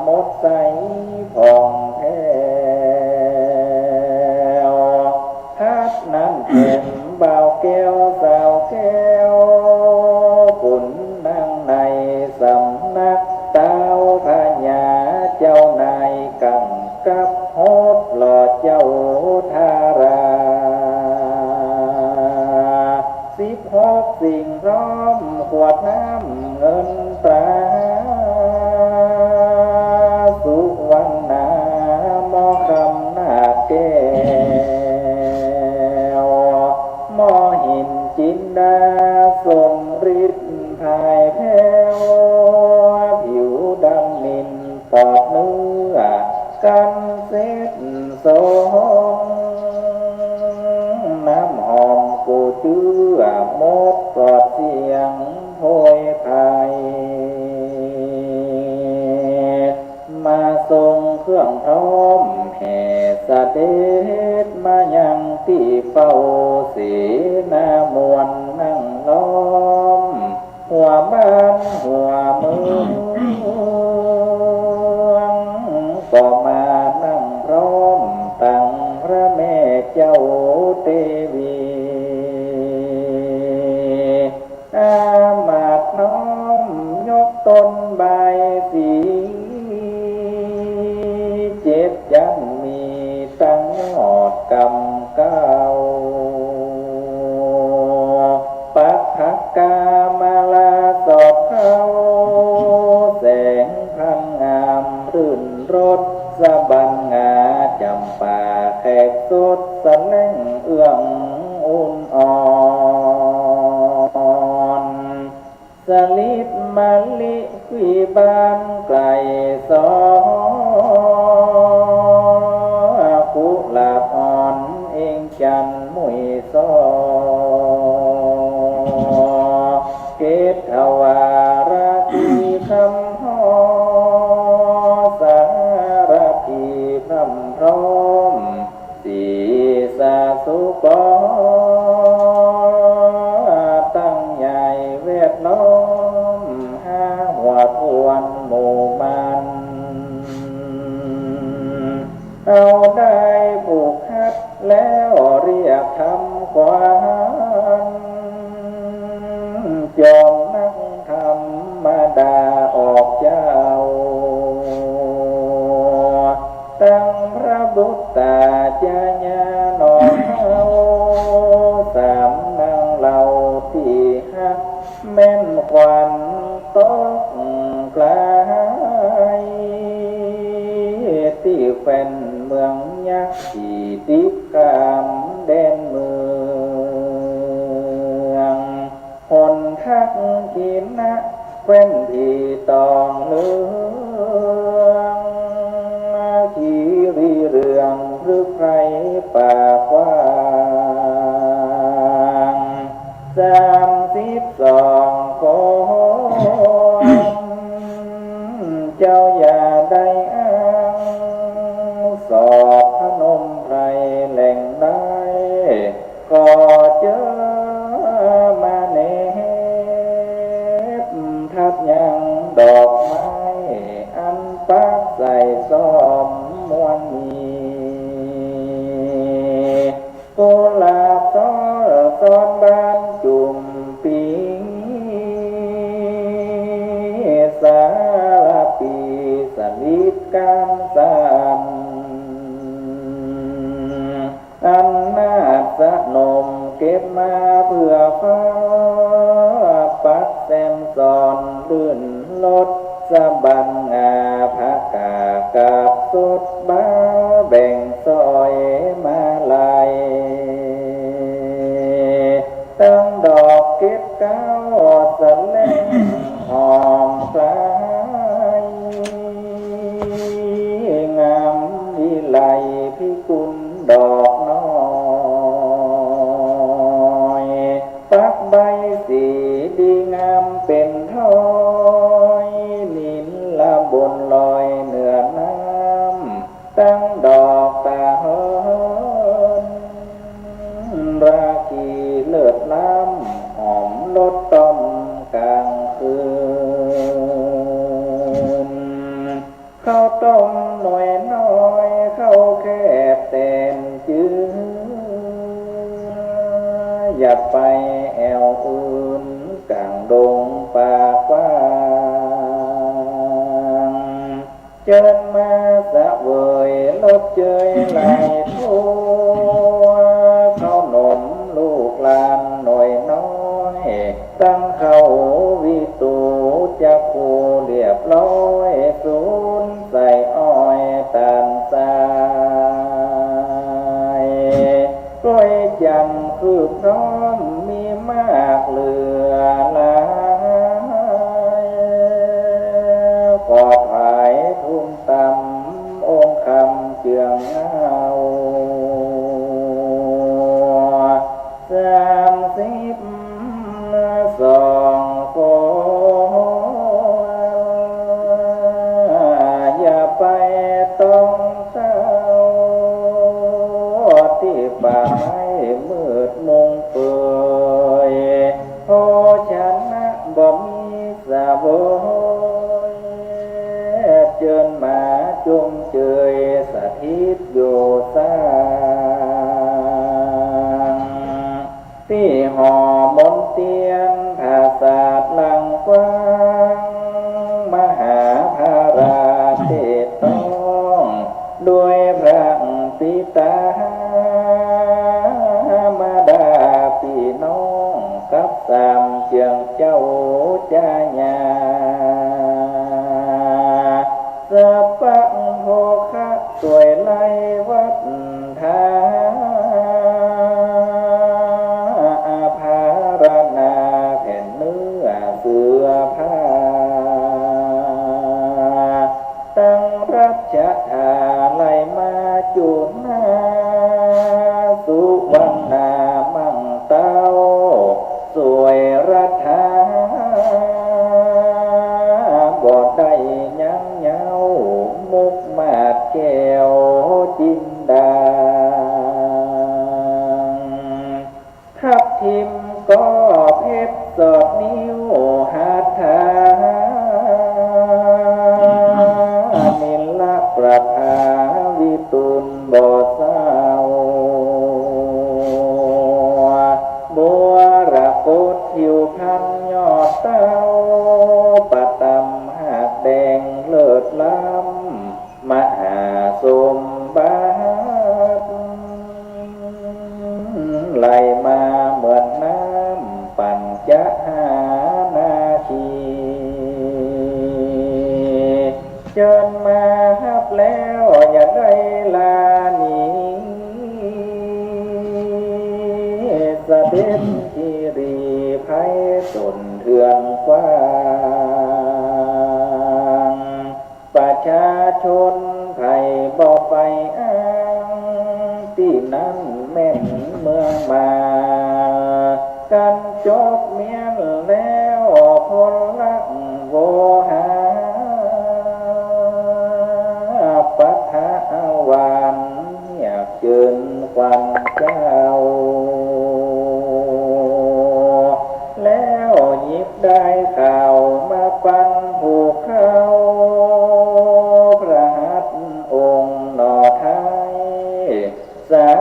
มดใสผ่องแผ้วทัดนั้นเห็นบ่าวแก้วสาวแก้วปุ่นนั่งในสำนักเต้าพญาเจ้านายกังกับโหดหล่อเจ้าทารา16 สิ่งพร้อมขวดน้ำเงินตราสุวรรณามอคำหน้าแก้วมอหินจินดาสมฤทธิ์ภายแผ้วผิวดำนินปอดเนื้อกันเซ็ดโสงน้ำหอมกูเจือมดปลอดเสียงโพยพายมาทรงเครื่องพร้อมแห่เสด็จมายังที่เฝ้าเสนามวลนั่งล้อมหัวบ้านหัวเมืองป ก็มานั่งพร้อมตั้งพระแม่เจ้าเทวีอามาตย์น้อมยกตนใบสีเจ็ดยันมีตั้งยอดกำเก้าปักหักกามาลาสอดเข้าแสงพันงามรื่นรสสะบันงาจำป่าแขกสดสะแล่งเอื้องอุ่นอ่อนสลิดมะลิขีบานไกลสอกุหลาบอ่อนเองจันมุยซอเกตทวาราคีคำฮอสารพีพรำพร้อมสีสาสุปอตั้งใหญ่เวทล้อมห้าหัวทวนหมู่มันเอาได้ผูกฮัดแล้วเรียกทำขวัญจอมนักธรรมดาออกเจ้าตั้งพระบุตตาจาญาหนอเฮาสามนางเหล่าที่ฮักแม่นควันตกกลายที่แฟนเมืองยักษ์ที่ติดกามแดนเมืองคนทักขีนะแฟนที่ตองเลืองขี่รีเรืองหรือใครป่ากว้าง32คนเจ้าอย่าได้อ้างสอบพนมไพรแหล่งได้ก็เจอมาเนบทับยังดอกไม้อันปักใส่ซ้อมมวนมีกุหลาบซ้อนบานจุ่มปีสารปีสลิดการสานอันนาสนมเก็บมาเพื่อฟ้าปักแซมซอนลื่นลดสะบันงาผักกากับสุดบ้าแบ่งซอยมาลายตั้งดอกเก็บเก้าสะแลงหอมคล้ายงามวิไลพิกุลดอกน้อยปักใบสีดีงามเป็นท้อยนินละบนลอยเหนือน้ำตั้งดอกตาเฮินราคีเลิศล้ำหอมลดต้มกลางคืนข้าวต้มหน่อยน้อยข้าวแคบแตนจืดอย่าไปแอวอื่นกลางดงป่ากว้างเจิญมาสะเวยลบเจยไหลทั่วข้าวหนมลูกลานหน่อยน้อยตั้งเข้าวิตูจะคูเรียบร้อยศูนย์ใส่อ้อยตาลทรายกล้วยจันทร์คือพร้อมมีมากเหลือหลายก็ถายทุนตำองค์คำเจืองเงา32อย่าไปต้องเศร้าที่ป่าไม้มืดมุงเปื่อยโอฉันนะบ่มีสะบอยเจิญมา จุงเจยสถิตอยู่สร้างที่หอมนเตียนภาษาทลังกว้างมหาภาราเทศต้องด้วยพระปิตามารดาพี่น้องกับสามเจียงเจ้าจาญาสะปังโภคะสวยไลวัดทาอาภารณาแผ่นเนื้อเสือผ้าตั้งรัชธาไลมาจุนาสุวรรณามั่งเต้าสวยรัฐาบ่ได้ยังเหงามุกมาดแก้วจินดาทับทิมก็เพชรสอดนิ้วหาทานิลละประภาวิตุลบ่อสาวบัวระโกดผิวพันยอดเต้าปะตำหากแดงเลิศล้ำมหาสมบัติไหลมาเหมือนน้ำปัญจหานาคีเชิญมาฮับแล้วอย่าได้ลาหนีเสด็จคีรีไพศาลเถื่อนกว้างประชาชนไทยบ่ไปอ้างที่นั้นแม่นเมืองมากันจบเมียนแล้วพลลักโวหาปัทะวานอยากเชิญควันเจ้าแล้วหยิบได้ข่าวมาปันผูกเขาพระหัตถ์องค์หน่อไทยสา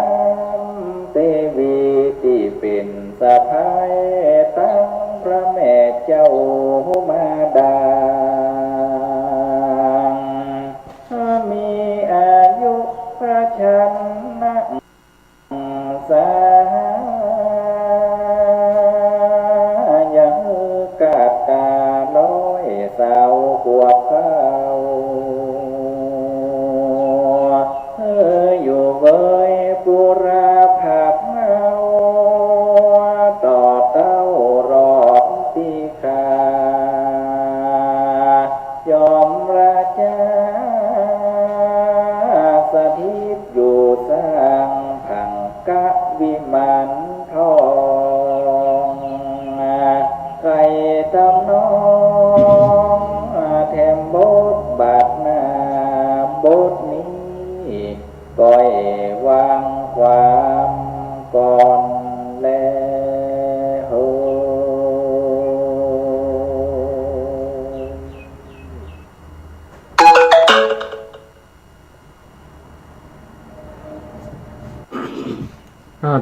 มเทวีที่เป็นสะพายตั้งพระแม่เจ้ามาดามีอายุพระชันนะสายังกาดกาน้อยสาวขวบเขาอยู่เบยปุราผักเงาต่อเต้ารอดตีขายอมราชาสถิตอยู่สร้างผังกะวิมานทองใครทำน้องแถมบทบาทหน้าบทนี้ก้อยวางความก่อนแล้ว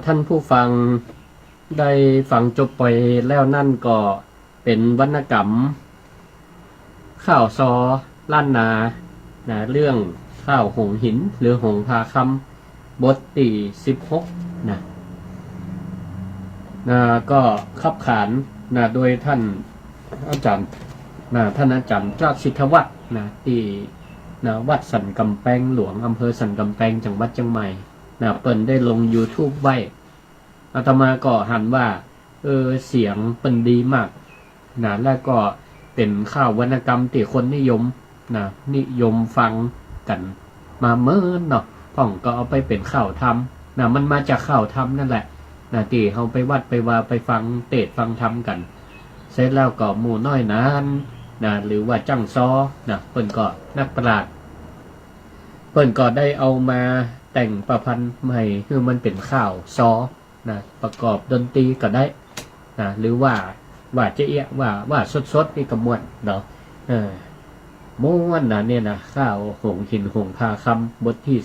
ท่านผู้ฟังได้ฟังจบไปแล้วนั่นก็เป็นวรรณกรรมข้าวซอล้านนาเรื่องข้าวหงหินหรือหงพาคำบทที่16ก็ขับขานโดยท่านอาจารย์เจ้าสิทธวัฒน์ที่วัดสันกำแพงหลวงอำเภอสันกำแพงจังหวัดเชียงใหม่เปิ้นได้ลง YouTube ไว้อาตมาก็หันว่าเสียงเปิ้นดีมากแล้วก็เป็นข่าววรรณกรรมที่คนนิยมฟังกันมาเมื่อเนาะพ่องก็เอาไปเป็นข่าวธรรมมันมาจากข่าวธรรมนั่นแหละที่เฮาไปวัดไปว่าไปฟังเทศน์ฟังธรรมกันเสร็จแล้วก็หมู่น้อยนั้นหรือว่าจังซอเปิ้นก็นักปราชญ์เปิ้นก็ได้เอามาแต่งประพันธ์ใหม่คือมันเป็นข่าวซอประกอบดนตรีก็ได้หรือว่าจะเอียว่าสดๆนี่ก็ม่วนเนาะ ม้วนนะเนี่ยนะข้าวหงหินหงพาคำบทที่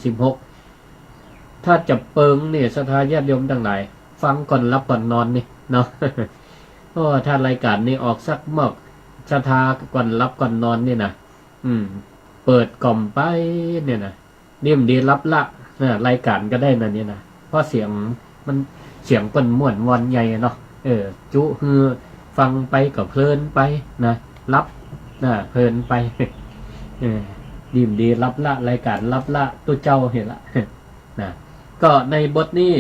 16ถ้าจะเปิงเนี่ยสถาญาติโยมทั้งหลายฟังก่อนรับก่อนนอนนี่เนาะ เพราะว่าถ้ารายการนี้ออกสักหมอกสถาก่อนรับก่อนนอนนี่นะเปิดกล่อมไปเนี่ยนะนิ่มดีรับละรายการก็ได้นะเนี่ยนะเพราะเสียงมันเสียงเปิ้นม่วนวอนใหญ่เนาะจุฮือฟังไปก็เพลินไปนะรับเพลินไป ดิ่มดีรับละรายการรับละตัวเจ้าเห็นละ นะก็ในบทนี้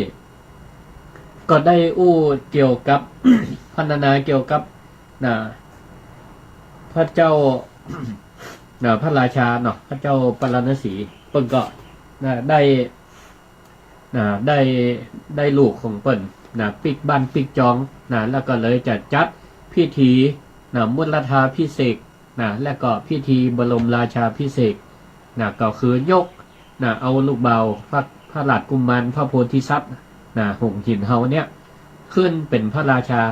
ก็ได้อู้เกี่ยวกับ พรรณนาเกี่ยวกับนะพระเจ้า พระราชาเนาะพระเจ้าปรณสีเปิ้นก็ได้ลูกของเปิ้นปิกบ้านปิกจองแล้วก็เลยจะจัดพิธีมุลธาพิเศษและก็พิธีบรมราชาพิเศษก็คือยกเอาลูกเบาพระราชกุมารพระโพธิสัตว์หงหินเฮาเนี่ยขึ้นเป็นพระราชา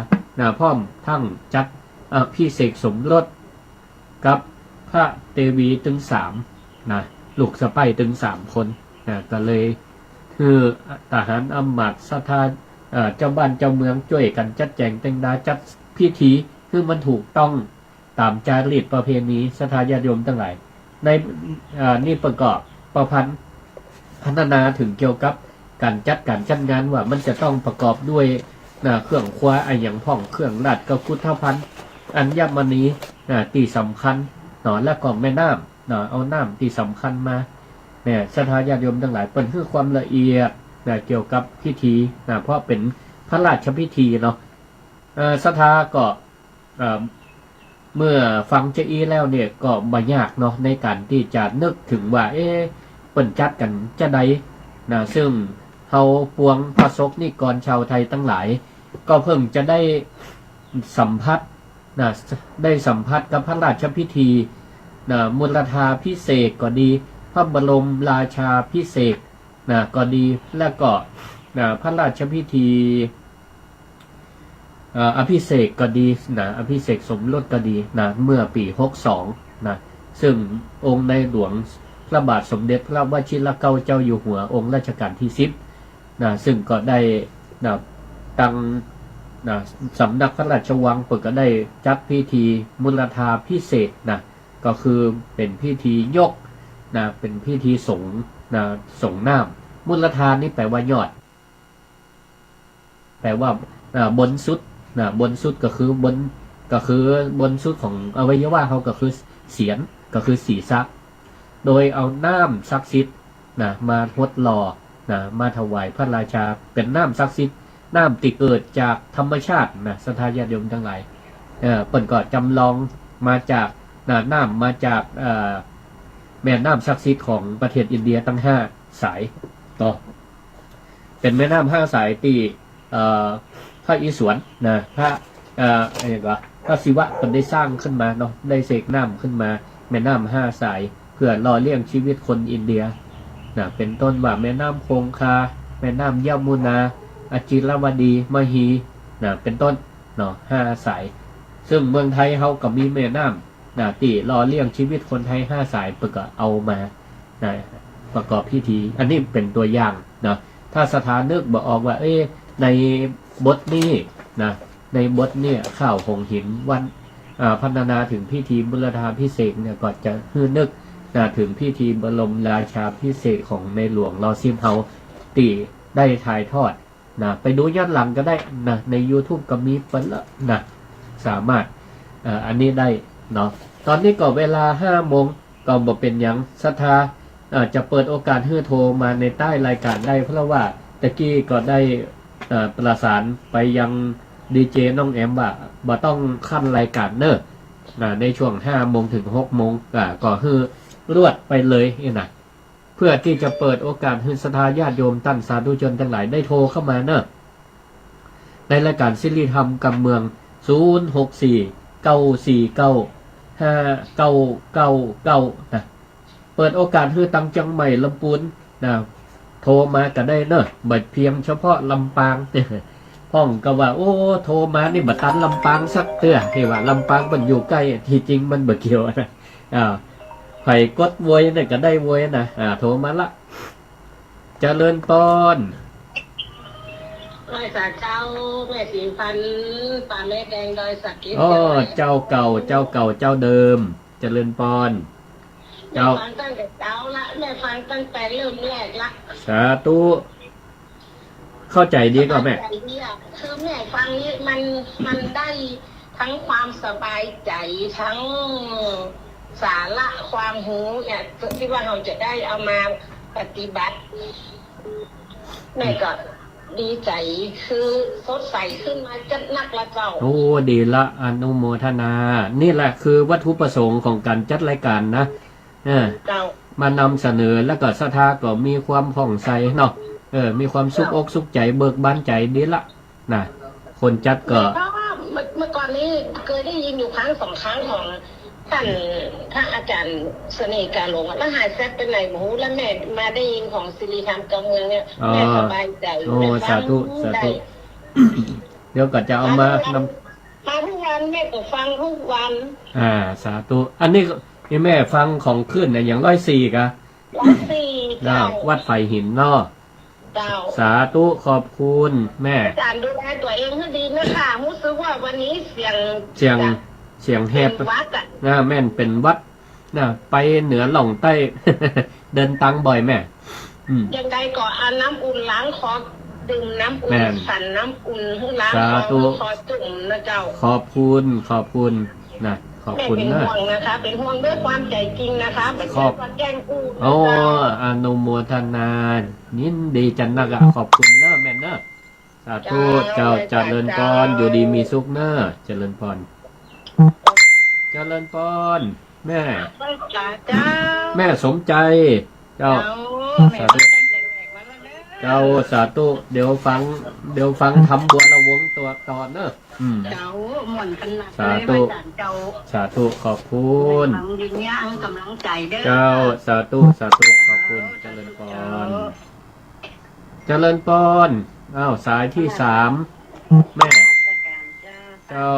พร้อมทั้งจัดพิเศษสมรสกับพระเทวีถึงลูกสะใภ้ถึง3คนก็เลยคือทหารอำมาตย์ศรัทธาเจ้าบ้านเจ้าเมืองช่วยกันจัดแจงแต่งดาจัดพิธีคือมันถูกต้องตามจารีตประเพณีศรัทธาญาติโยมทั้งหลายในนี่ประกอบประพันธ์พรรณนาถึงเกี่ยวกับการจัดการจัดงานว่ามันจะต้องประกอบด้วยเครื่องคว้าอย่างพ่องเครื่องราชกุฏภัณฑ์อัญมณีที่สำคัญและก็แม่น้ำเอาน้ำที่สำคัญมาเนี่ยศรัทธาญาติโยมทั้งหลายเป็นเพื่อความละเอียดเกี่ยวกับพิธีเพราะเป็นพระราชพิธีเนาะศรัทธาก็เมื่อฟังเจอีแล้วเนี่ยก็บ่ยากเนาะในการที่จะนึกถึงว่าเปิ้นจัดกันจะใดซึ่งเฮาปวงพระสงฆ์นิกรชาวไทยทั้งหลายก็เพิ่งจะได้สัมผัสได้สัมผัสกับพระราชพิธีมุลธาพิเศษก็ดีพระบรมราชาพิเศษก็ดีและก็พระราชพิธีอภิเษกก็ดีอภิเษกสมรสก็ดีเมื่อปี62ซึ่งองค์ในหลวงพระบาทสมเด็จพระวชิรเกล้าเจ้าอยู่หัวองค์รัชกาลที่10ซึ่งก็ได้ตั้งสำนักพระราชวังเปิดก็ได้จัดพิธีมุลธาพิเศษก็คือเป็นพิธียกเป็นพิธีสงน้ำมุลธานี่แปลว่ายอดแปลว่าบนสุดบนสุดก็คือบนสุดของอวัยวะเขาก็คือเสียนก็คือศีรษะโดยเอาน้ำศักดิ์สิทธิ์มาทดหล่อมาถวายพระราชาเป็นน้ำศักดิ์สิทธิ์น้ำติเกิดจากธรรมชาติศรัทธาญาติโยมทั้งหลายเปิ่นก็จำลองมาจากน้ำมาจากแม่น้ำศักดิ์สิทธิ์ของประเทศอินเดียตั้ง5 สายต่อเป็นแม่น้ำ5 สายที่พระอิศวรพระอะไรวะพระศิวะเป็นได้สร้างขึ้นมาเนาะได้เสกน้ำขึ้นมาแม่น้ำ5 สายเพื่อหล่อเลี้ยงชีวิตคนอินเดียเป็นต้นว่าแม่น้ำคงคาแม่น้ำยมุนาอจิรวดีมหีเป็นต้นเนาะ5 สายซึ่งเมืองไทยเขาก็มีแม่น้ำที่หล่อเลี้ยงชีวิตคนไทย5 สายเพื่อก็เอามาประกอบพิธีอันนี้เป็นตัวอย่างเนาะถ้าสถานนึกบอกออกว่าในบทนี้ในบทเนี่ยข้าวหงหินวันพรรณนาถึงพิธีบุรธาพิเศษเนี่ยก็จะนึกถึงพิธีบรมราชาพิเศษของในหลวงรอซิมเฮาตีได้ถ่ายทอดไปดูย้อนหลังก็ได้ใน YouTube ก็มีเปิดแล้วสามารถอันนี้ได้เนาะตอนนี้ก็เวลา 5 โมงก็บอกเป็นยังศรัทธาจะเปิดโอกาสให้โทรมาในใต้รายการได้เพราะว่าตะกี้ก็ได้ประสานไปยังดีเจน้องแอมว่าบ่ต้องขั้นรายการในช่วง 5 โมงถึง 6 โมงก็คือรวดไปเลยเพื่อที่จะเปิดโอกาสให้ศรัทธาญาติโยมท่านสาธุชนทั้งหลายได้โทรเข้ามาในรายการศิริธรรมกำเมือง064-949-5999เปิดโอกาสให้ตั้งจังใหม่ลำพูนโทรมาก็ได้บัดเพียงเฉพาะลำปางห้องก็ว่าโอ้โทรมานี่บัดตันลำปางสักเตื้อที่ว่าลำปางมันอยู่ใกล้ที่จริงมันบ่เกี่ยว ไผ่กดโวยเนี่ยก็ได้โวยนะโทรมาละเจริญปอน ดอยสักเจ้าแม่สีฟันป่าแม่แดงดอยสักกิน อ๋อเจ้าเก่าเจ้าเก่าเจ้าเดิม เจริญปอน แม่ฟังตั้งแต่เจ้าละแม่ฟังตั้งแต่เริ่มแรกละ สาธุเข้าใจดีก็แม่ สบายใจดีอะคือแม่ฟังนี่มันได้ทั้งความสบายใจทั้งสาระความรู้เนี่ยที่ว่าเราจะได้เอามาปฏิบัติแม่ก็ดีใจคือสดใสขึ้นมาจัดนักละเจ้า โอ้ดีละอนุโมทนา นี่แหละคือวัตถุประสงค์ของการจัดรายการนะเนี่ย เจ้า มานำเสนอแล้วก็ศรัทธาก็มีความผ่องใสเนาะมีความสุขอกสุขใจเบิกบานใจดีละนะคนจัดก็ เพราะว่าเมื่อก่อนนี้เคยได้ยินอยู่ครั้งสองครั้งของท่านพระอาจารย์เสน่ห์การหลงอะแล้วหายแซ่บเป็นไหนหมูแล้วแม่มาได้ยินของสิริธรรมกำเมืองเนี่ยแม่สบายใจ โอ้ แม่ฟั สาง ธุสา ได้ ธุเดี๋ยวก็จะเอามาน มาทุกวันแม่ก็ฟังทุกวัน ำสาธุอันนี้ก็นี่แม่ฟังของขึ้นเนี่ยอย่าง104กะ 104 แล้ เจ้าว วัดไฟหินเนาะ เจ้า สาธุขอบคุณแม่ อาจารย์ดูแลตัวเองให้ดีนะคะรู้สึกว่าวันนี้เสียง เสียงแห เป็น บ วัดอะ แม่นเป็นวัดไปเหนือหล่องใต้ เดินตังบ่อยแม่ ยังไงก็เอาน้ำอุ่นล้างคอดื่มน้ำอุ่ แม่ น น สั่นน้ำอุ่นให้ล้าง สาธุ คอจุ่มนะเจ้า ขอบคุณขอบคุณนะขอบ แม่ คุณ เป็น นะ ห่วงนะคะ เป็นห่วงด้วยความใจจริงนะคะไม่ ข ใช่ อบ ว่าแกล้งพูดนะ โอ้ เจ้า อนุโมทนายินดีจันนักอะขอบคุณเนอะแม่เนอะสาธุเจ้าเจริญพรอยู่ดีมีสุขเนอะเจริญพรเจริญพรแม่ เจ้า แม่สมใจ เจ้า แม่ตั้งแต่แรกมาแล้วนะ เจ้าสาธุเดี๋ยวฟังทำบัวละวงตัวตอนเนอะ เจ้าหม่อนขนาด สา เลย ธุ ว่าจันเจ้า สาธุขอบคุณ ฟังดีเนี่ยกำลังใจเด้อ เจ้าสาธุสาธุขอบคุณเจริญพรเจริญพรสายที่3แม่ เจ้า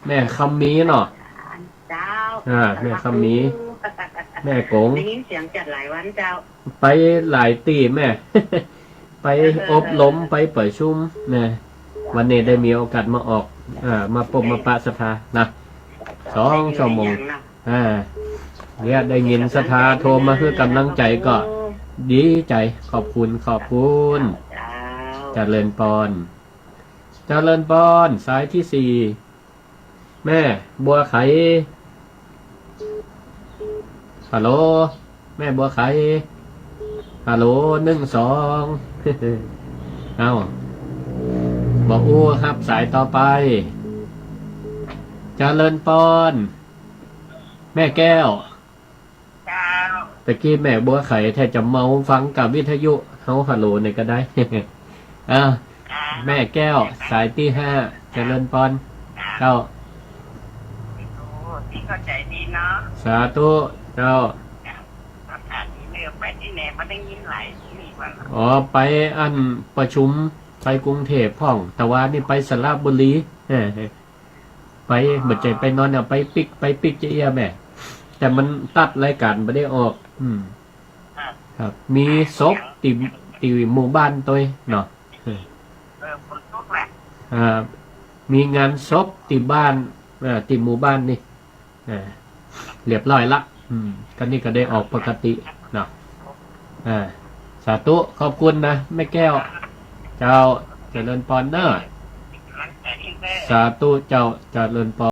แม่คำมีเนาะ เจ้า แม่คำมีแม่กง ได้ยินเสียงจัดหลายวันเจ้า ไปหลายตีแม่ ไปอบรมไปเปิดชุมนะวันนี้ได้มีโอกาสมาออกมาปมมาปะสภานะ2 ชั่วโมงเนี่ยได้ยินสภาโทรมาเพื่อกำลังใจก็ดีใจขอบคุณเจริญปอนเจริญปอนสายที่4แม่บัวไขฮัลโหลแม่บัวไขฮัลโหล1 2 บอกอู้ครับสายต่อไปเจริญปอนแม่แก้วตะกี้แม่บัวไข่แทบจะเมาฟังกับวิทยุเฮาฮัลโหลนี่ก็ได้ แม่แก้วสายที่5เจริญปอนเจ้า ที่เข้าใจดีเนาะ สาธุเจ้า ประกาศที่เรือไปที่ไหนมาได้ยินหลายที่วัน อ๋อไปอันประชุมไปกรุงเทพพ่อง แต่ว่านี่ไปสระบุรีไปเมื่อใจไปนอนไปปิกเจียแม่ แต่มันตัดรายการไม่ได้ออกครับ มีศพติหมู่บ้านตัวเนาะ คนทุกแหละ มีงานศพติบ้านติหมู่บ้านนี่เรียบร้อยละก็นี่ก็ได้ออกปกติเนาะสาธุขอบคุณนะแม่แก้ว เจ้าเจริญพรเนอะสาธุเจ้าเจริญพร